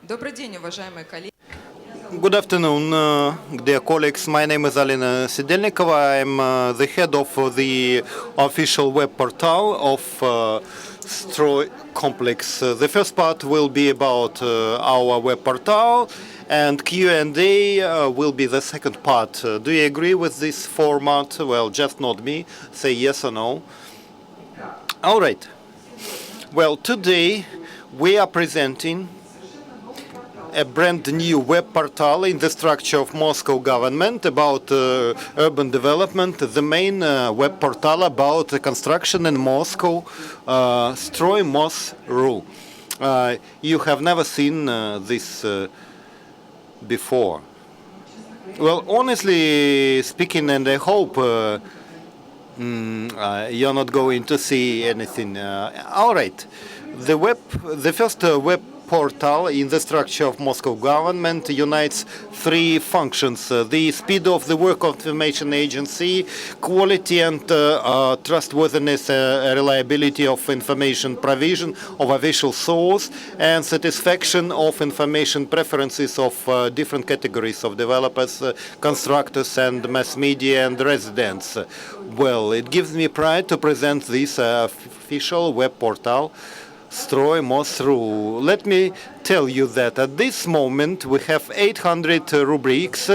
Добрый день, уважаемые коллеги. Good afternoon, dear colleagues. My name is Alina Sidelnikova. I'm the head of the official web portal of Stroy Complex. The first part will be about our web portal, and Q&A will be the second part. Do you agree with this format? Well, just not me. Say yes or no. All right. Well, today we are presenting a brand new web portal in the structure of Moscow government about urban development, the main web portal about the construction in Moscow, Stroy Mos.ru. You have never seen this before. Well, honestly speaking, and I hope you're not going to see anything. All right. The first web portal in the structure of Moscow government unites three functions: the speed of the work of information agency, quality and trustworthiness, reliability of information provision of official source, and satisfaction of information preferences of different categories of developers, constructors, and mass media and residents. Well, it gives me pride to present this official web portal, Stroy Mos.ru. Let me tell you that at this moment we have 800 rubrics,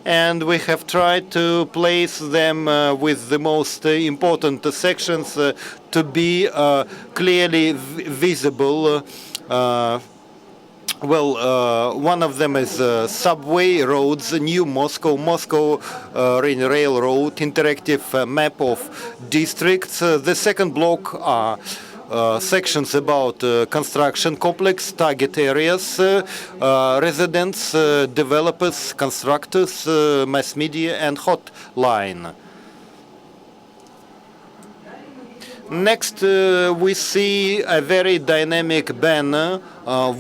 and we have tried to place them with the most important sections to be clearly visible. One of them is subway roads, new Moscow, Moscow Railroad, interactive map of districts. The second block are sections about construction complex, target areas, residents, developers, constructors, mass media, and hotline. Next, we see a very dynamic banner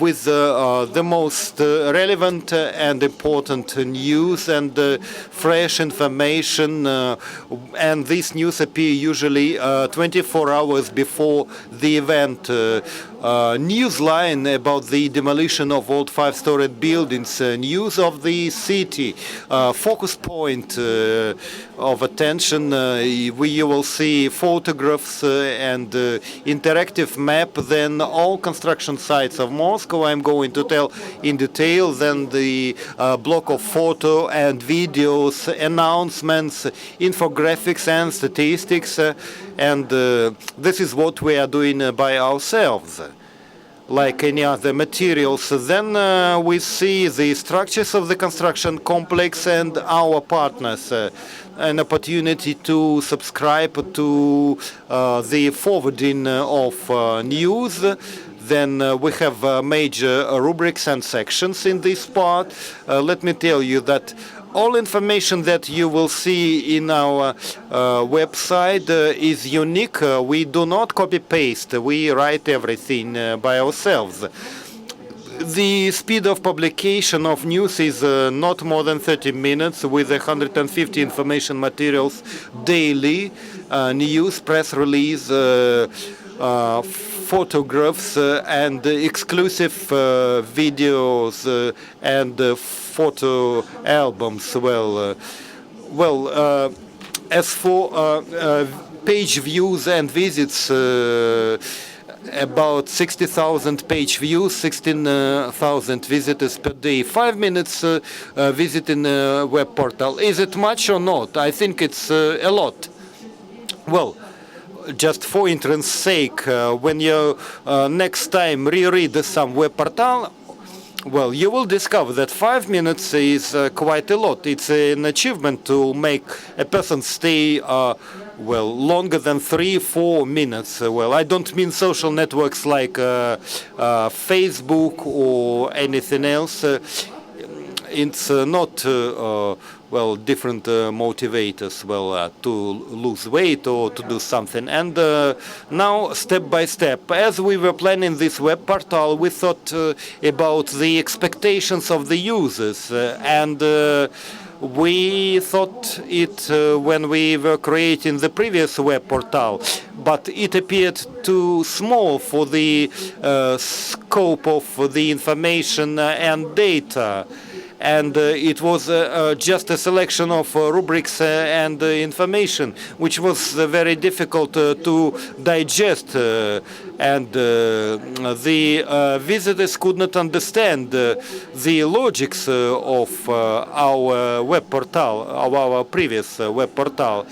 with the most relevant and important news and fresh information, and this news appear usually 24 hours before the event. Newsline about the demolition of old five-storied buildings, news of the city, focus point of attention. You will see photographs and interactive map, then all construction sites of Moscow I'm going to tell in detail, then the block of photo and videos, announcements, infographics and statistics, and this is what we are doing by ourselves, like any other materials. Then we see the structures of the construction complex and our partners, an opportunity to subscribe to the forwarding of news. Then we have major rubrics and sections in this part. Let me tell you that all information that you will see in our website is unique. We do not copy-paste. We write everything by ourselves. The speed of publication of news is not more than 30 minutes, with 150 information materials daily, news, press release, photographs, and exclusive videos and photo albums. As for page views and visits, about 60,000 page views, 16,000 visitors per day. 5 minutes visiting a web portal. Is it much or not? I think it's a lot. Well, just for interest's sake, when you next time reread some web portal, well, you will discover that 5 minutes is quite a lot. It's an achievement to make a person stay longer than 3-4 minutes. Well, I don't mean social networks like Facebook or anything else. It's not different motivators, to lose weight or to do something. And now, step by step, as we were planning this web portal, we thought about the expectations of the users, and We thought it when we were creating the previous web portal, but it appeared too small for the scope of the information and data. And it was just a selection of rubrics and information, which was very difficult to digest. And the visitors could not understand the logics of our web portal, of our previous web portal.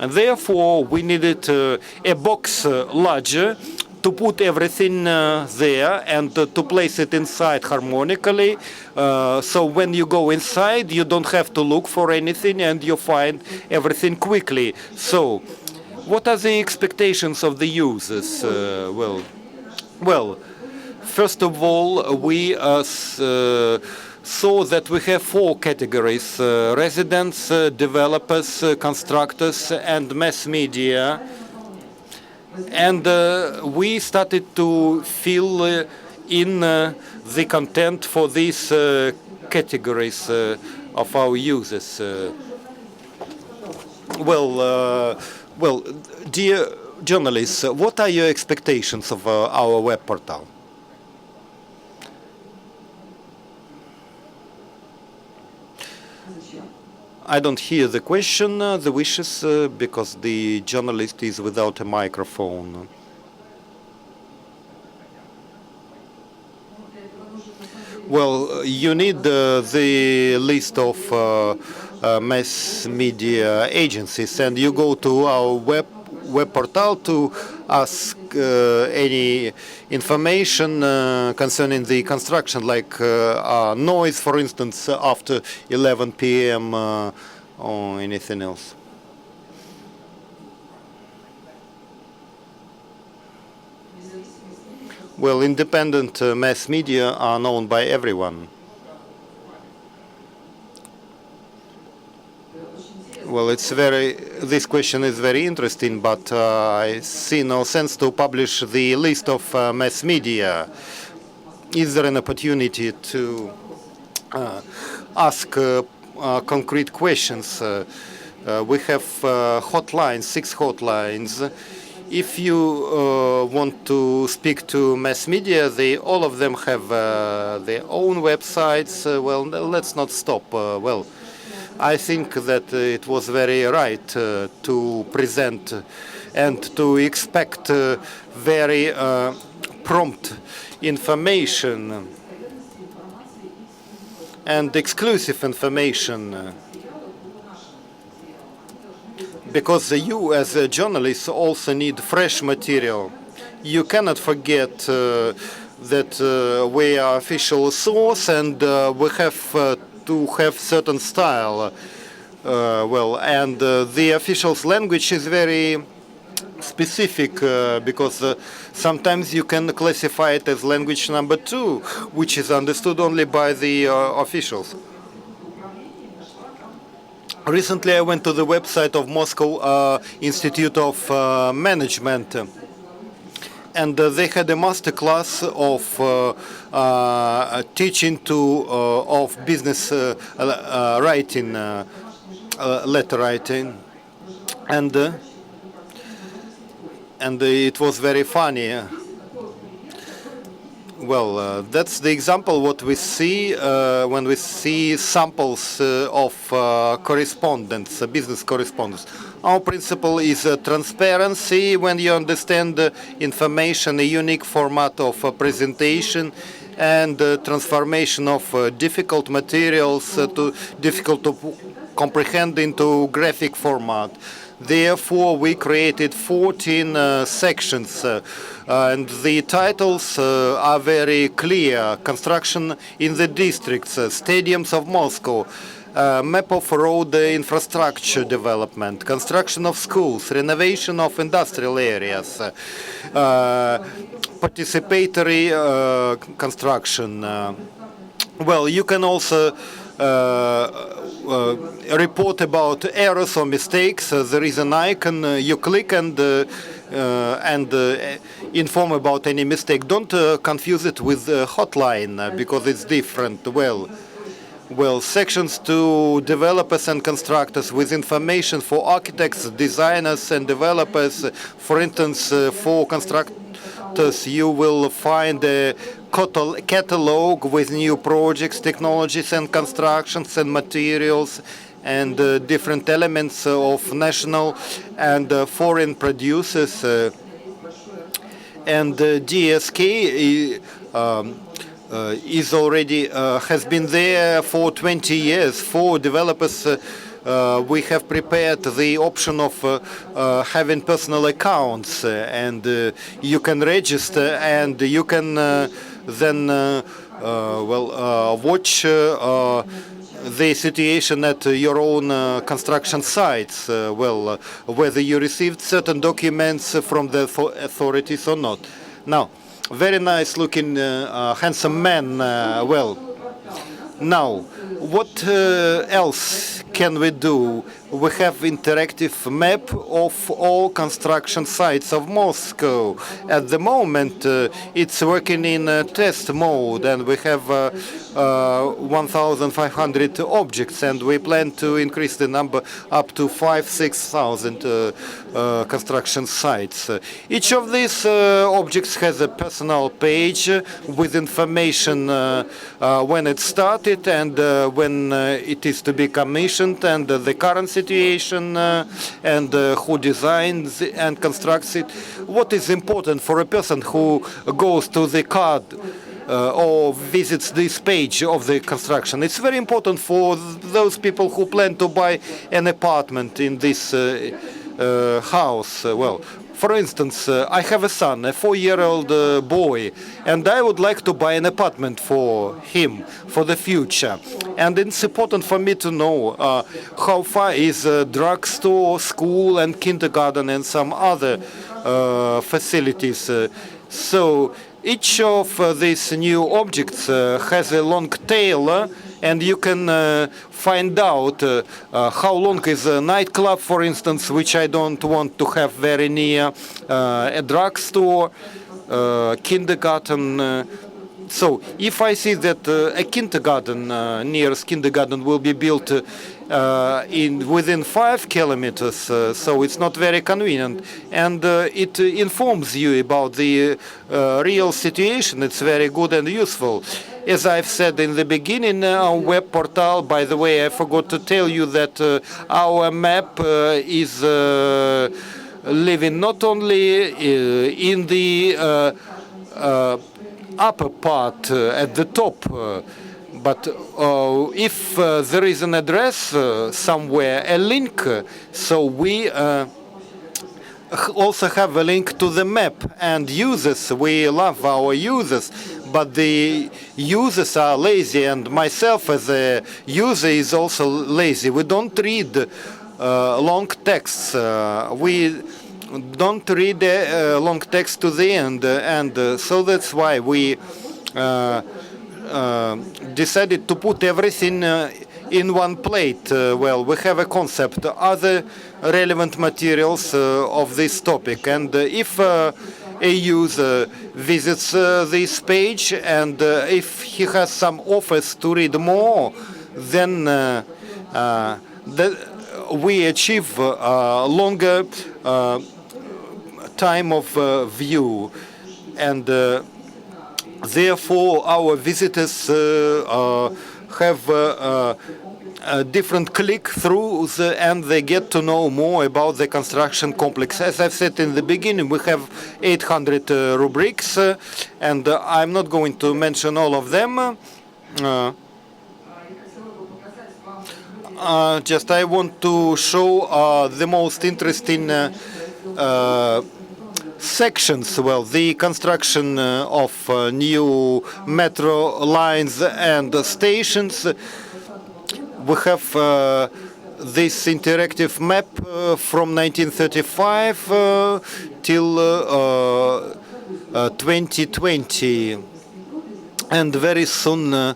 And therefore, we needed a box larger to put everything there and to place it inside harmonically. So when you go inside, you don't have to look for anything and you find everything quickly. So what are the expectations of the users? Well, first of all, we saw that we have 4 categories: residents, developers, constructors, and mass media. And we started to fill in the content for these categories of our users. Well, dear journalists, what are your expectations of our web portal? I don't hear the question, the wishes, because the journalist is without a microphone. Well, you need the list of mass media agencies, and you go to our web portal to ask any information concerning the construction, like noise, for instance, after 11 p.m. Or anything else. Well, independent mass media are known by everyone. Well, this question is very interesting, but I see no sense to publish the list of mass media. Is there an opportunity to ask concrete questions? We have hotlines, 6 hotlines. If you want to speak to mass media, all of them have their own websites. Well, let's not stop. Well, I think that it was very right to present and to expect very prompt information and exclusive information. Because you, as a journalist, also need fresh material. You cannot forget that we are official source and we have to have certain style. And the official's language is very specific because sometimes you can classify it as language number 2, which is understood only by the officials. Recently, I went to the website of Moscow Institute of Management, and they had a master class of teaching of business writing, letter writing, and it was very funny. Well, that's the example what we see when we see samples of correspondence, business correspondence. Our principle is transparency when you understand information, a unique format of presentation, and transformation of difficult materials to difficult to comprehend into graphic format. Therefore, we created 14 sections, and the titles are very clear. Construction in the districts, stadiums of Moscow, map of road infrastructure development, construction of schools, renovation of industrial areas, participatory construction. Well, you can also report about errors or mistakes. There is an icon. You click and inform about any mistake. Don't confuse it with hotline because it's different. Well, well, sections to developers and constructors with information for architects, designers, and developers. For instance, for constructors, you will find a catalog with new projects, technologies, and constructions and materials, and different elements of national and foreign producers. And DSK is already has been there for 20 years. For developers, we have prepared the option of having personal accounts, and you can register, and you can then watch the situation at your own construction sites, whether you received certain documents from the authorities or not. Now, very nice looking, handsome man. Now, what else can we do? We have interactive map of all construction sites of Moscow. At the moment, it's working in test mode, and we have 1,500 objects, and we plan to increase the number up to 5,000-6,000 construction sites. Each of these objects has a personal page with information when it started and when it is to be commissioned, and the current situation, and who designs and constructs it. What is important for a person who goes to the card or visits this page of the construction? It's very important for those people who plan to buy an apartment in this house. For instance, I have a son, a 4-year-old boy, and I would like to buy an apartment for him for the future. And it's important for me to know how far is a drugstore, school, and kindergarten, and some other facilities. So each of these new objects has a long tail, and you can find out how long is a nightclub, for instance, which I don't want to have very near a drugstore, kindergarten. So if I see that a kindergarten, nearest kindergarten, will be built within 5 kilometers, so it's not very convenient, and it informs you about the real situation. It's very good and useful. As I've said in the beginning, our web portal, by the way, I forgot to tell you that our map is living not only in the upper part at the top, but if there is an address somewhere, a link, so we also have a link to the map. And users, we love our users, but the users are lazy, and myself as a user is also lazy. We don't read long texts. We don't read long text to the end, and so that's why we decided to put everything in one plate. We have a concept, other relevant materials of this topic, and if a user visits this page, and if he has some offers to read more, then we achieve longer time of view, and therefore our visitors have different click-throughs, and they get to know more about the construction complex. As I've said in the beginning, we have 800 rubrics, and I'm not going to mention all of them. Just I want to show the most interesting sections. The construction of new metro lines and stations. We have this interactive map from 1935 till 2020, and very soon,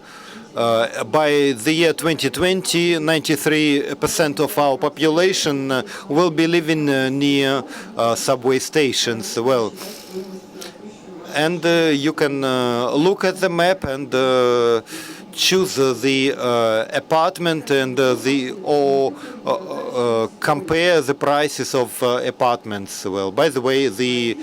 by the year 2020, 93% of our population will be living near subway stations. and you can look at the map and choose the apartment and compare the prices of apartments. Well, by the way, the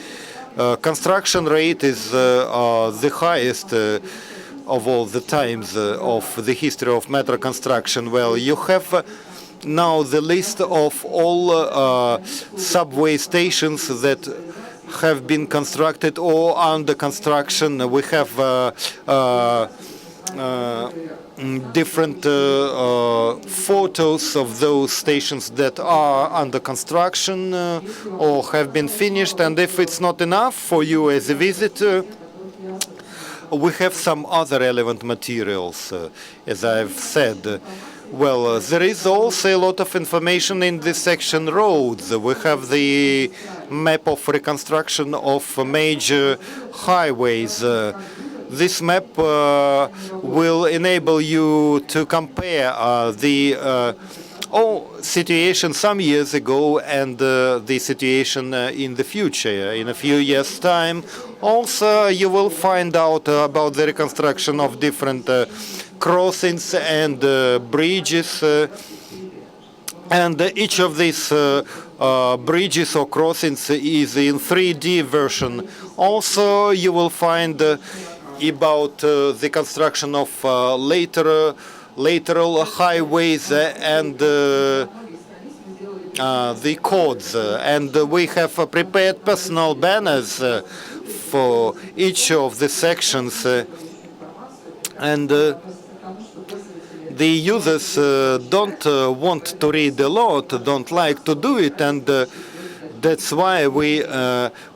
construction rate is the highest of all the times of the history of metro construction. Well, you have now the list of all subway stations that have been constructed or under construction. We have different photos of those stations that are under construction or have been finished. And if it's not enough for you as a visitor, we have some other relevant materials, as I've said. Well, there is also a lot of information in this section roads. We have the map of reconstruction of major highways. This map will enable you to compare the situation some years ago and the situation in the future. In a few years' time, also you will find out about the reconstruction of different crossings and bridges, and each of these bridges or crossings is in 3D version. Also, you will find about the construction of lateral highways and the codes. And we have prepared personal banners for each of the sections. And the users don't want to read a lot, don't like to do it, and that's why we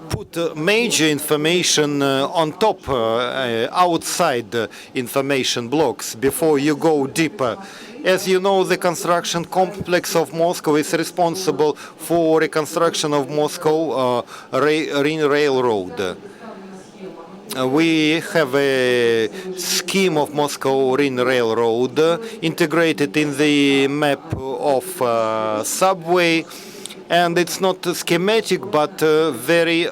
put major information on top, outside information blocks, before you go deeper. As you know, the construction complex of Moscow is responsible for reconstruction of Moscow Ring Railroad. We have a scheme of Moscow Ring Railroad integrated in the map of subway, and it's not schematic but very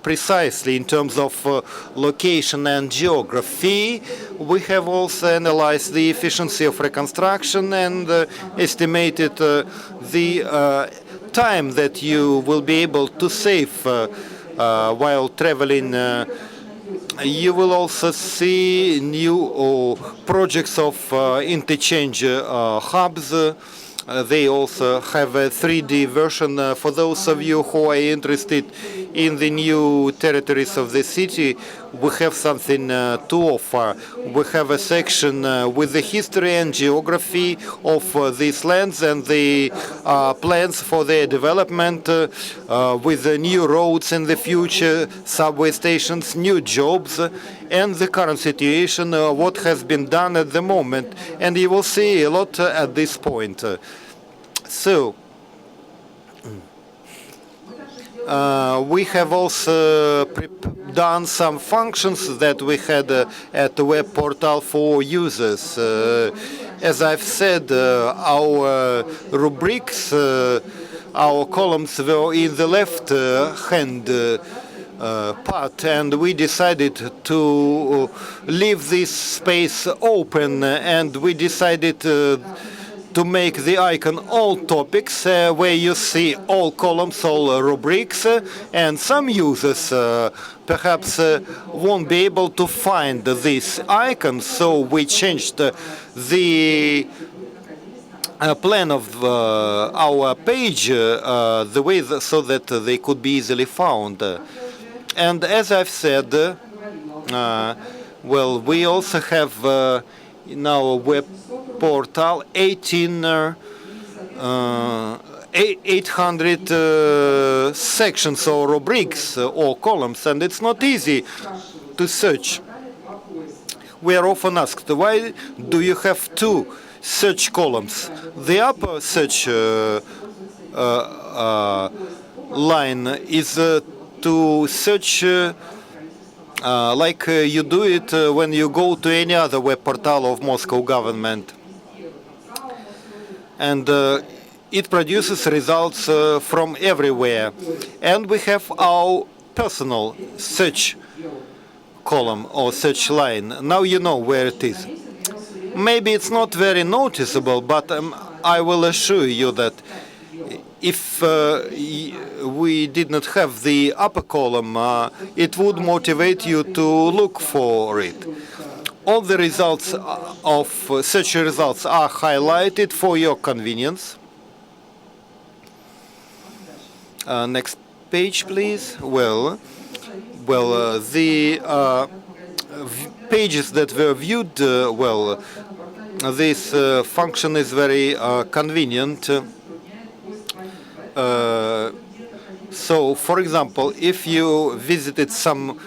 precisely in terms of location and geography. We have also analyzed the efficiency of reconstruction and estimated the time that you will be able to save while traveling. You will also see new projects of interchange hubs. They also have a 3D version for those of you who are interested in the new territories of the city. We have something to offer. We have a section with the history and geography of these lands and the plans for their development with the new roads in the future, subway stations, new jobs, and the current situation, what has been done at the moment. And you will see a lot at this point. So, we have also done some functions that we had at the web portal for users. As I've said, our rubrics, our columns were in the left-hand part, and we decided to leave this space open, and we decided to make the icon all topics, where you see all columns, all rubrics, and some users perhaps won't be able to find this icon, so we changed the plan of our page the way so that they could be easily found. And as I've said, well, we also have in our web portal 800 sections or rubrics or columns, and it's not easy to search. We are often asked, why do you have two search columns? The upper search line is to search like you do it when you go to any other web portal of Moscow government. And it produces results from everywhere. And we have our personal search column or search line. Now you know where it is. Maybe it's not very noticeable, but I will assure you that if we did not have the upper column, it would motivate you to look for it. All the results of search results are highlighted for your convenience. Next page, please. Well, the pages that were viewed, this function is very convenient. So, for example, if you visited some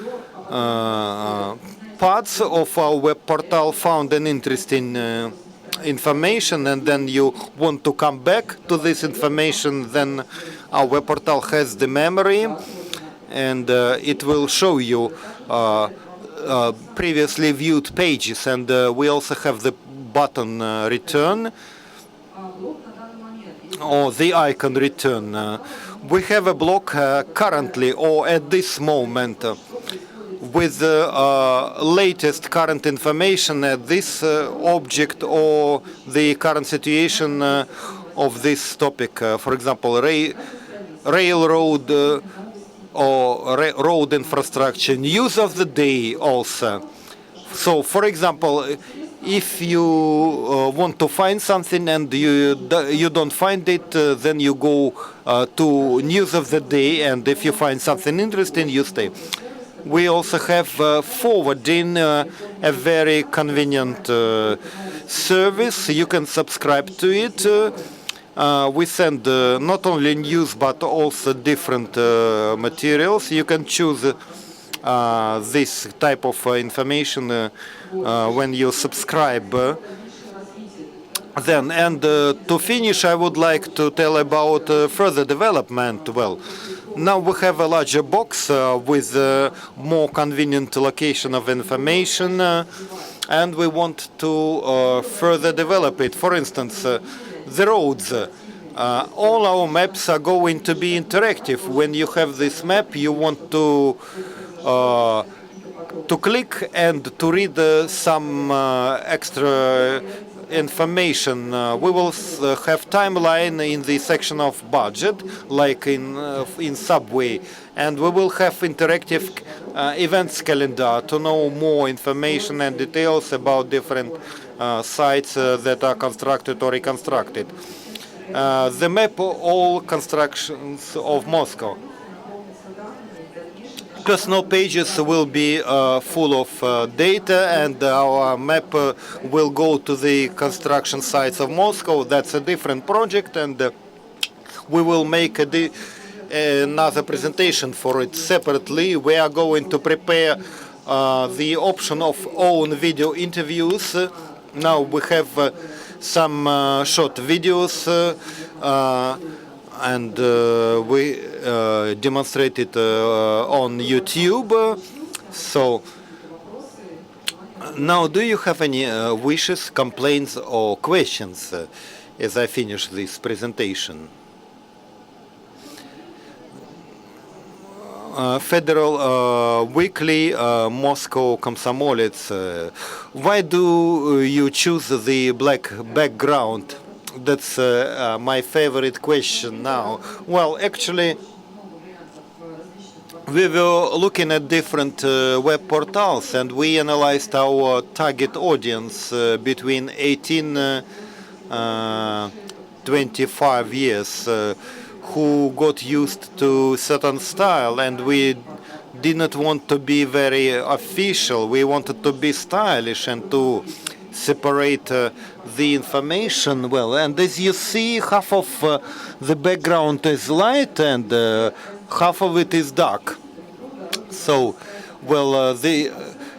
parts of our web portal, found an interesting information, and then you want to come back to this information, then our web portal has the memory, and it will show you previously viewed pages, and we also have the button return or the icon return. We have a block currently or at this moment with the latest current information at this object or the current situation of this topic. For example, railroad or road infrastructure, news of the day also. So, for example, if you want to find something and you don't find it, then you go to news of the day, and if you find something interesting, you stay. We also have forwarding, a very convenient service. You can subscribe to it. We send not only news but also different materials. You can choose this type of information when you subscribe. Then, and to finish, I would like to tell about further development. Well, now we have a larger box with more convenient location of information, and we want to further develop it. For instance, the roads. All our maps are going to be interactive. When you have this map, you want to click and to read some extra information. We will have timeline in the section of budget, like in Subway, and we will have interactive events calendar to know more information and details about different sites that are constructed or reconstructed. The map all constructions of Moscow. Personal pages will be full of data, and our map will go to the construction sites of Moscow. That's a different project, and we will make another presentation for it separately. We are going to prepare the option of own video interviews. Now we have some short videos, and we demonstrate it on YouTube. So now, do you have any wishes, complaints, or questions as I finish this presentation? Federal Weekly, Moscow Komsomolets. Why do you choose the black background? That's my favorite question now. Well, actually, we were looking at different web portals, and we analyzed our target audience between 18 25 years who got used to certain style, and we did not want to be very official. We wanted to be stylish and to separate the information well. And as you see, half of the background is light and half of it is dark. So, well, the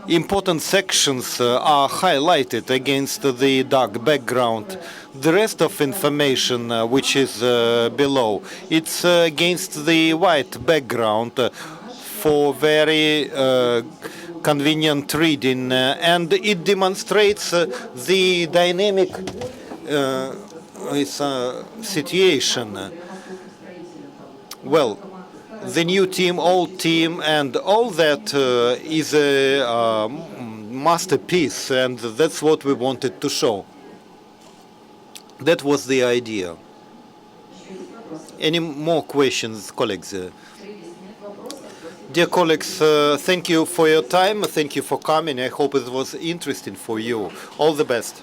important sections are highlighted against the dark background. The rest of information, which is below, it's against the white background for very convenient reading, and it demonstrates the dynamic situation. Well, the new team, old team, and all that is a masterpiece, and that's what we wanted to show. That was the idea. Any more questions, colleagues? Dear colleagues, thank you for your time. Thank you for coming. I hope it was interesting for you. All the best.